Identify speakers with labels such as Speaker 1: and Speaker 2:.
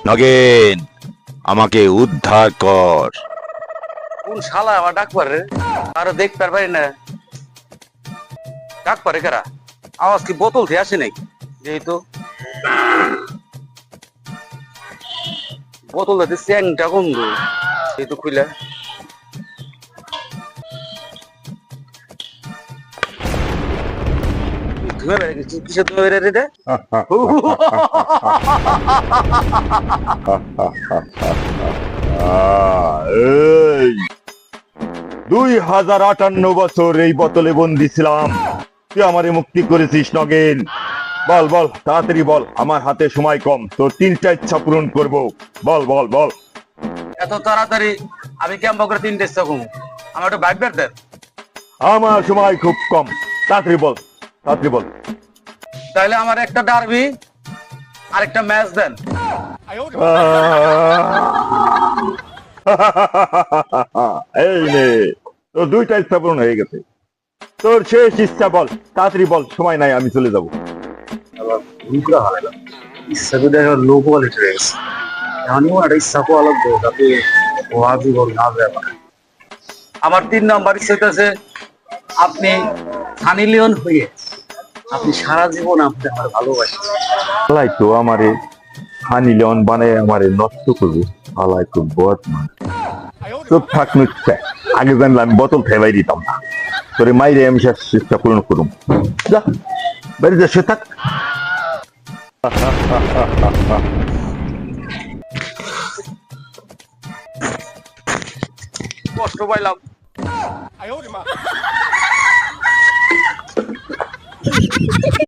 Speaker 1: নগেন, আমাকে উদ্ধার কর।
Speaker 2: কোন শালা আবার ডাক পারে? আরো দেখতে পারি না। ডাক পারে কারা? আওয়াজ কি বোতল থেকে আসে নাকি? যেহেতু বোতল থেকে চ্যাংটা গন্ধ, যেহেতু খুলে ধুয়ে বেড়ে গেছি। কিসে ধুয়ে বেড়ে রে?
Speaker 1: এই 2058 বছর এই বোতলে বন্দি ছিলাম, তুই আমারে মুক্তি করেছিস নগেন। বল বল, তাড়াতাড়ি বল, আমার হাতে সময় কম, তোর 3টা ইচ্ছা পূরণ করব। বল বল বল।
Speaker 2: এত তাড়াতাড়ি আমি কেমন করে 3টে ইচ্ছা কমু? আমার একটা বাইক বের দেন।
Speaker 1: আমার সময় খুব কম, তাড়াতাড়ি বল, তাড়াতাড়ি বল।
Speaker 2: তাইলে আমার একটা ডারবি আর একটা ম্যাচ দেন।
Speaker 1: এই নে, তোর 2টা ইচ্ছা পূরণ হয়ে গেছে। তোর শেষ ইচ্ছা বল, তাড়াতাড়ি বল, সময় নাই, আমি চলে যাব।
Speaker 2: ইচ্ছা তো দেখা লো কোয়ালিটি হয়ে গেছে। এমনও একটা ইচ্ছা পাওয়া লাগবে যাতে ও আজীবন না যায়। আমার 3 নম্বর ইচ্ছা হইতেছে আপনি সানি লিওন হয়ে আপনি সারা জীবন আপনি আমার ভালোবাসেন।
Speaker 1: আলাই তো আমারে হানি লিওন বানায় আমারে নষ্ট করবে। আলাই তো বদমাস। চুপ থাক নুচ্ছে, আগে জানলে আমি বোতল ফেলাই দিতাম না। তোরে মাইরে আমি শেষ চেষ্টা পূরণ করুম। যা, বাড়ি যা, সে থাক।
Speaker 2: কষ্ট পাইলাম।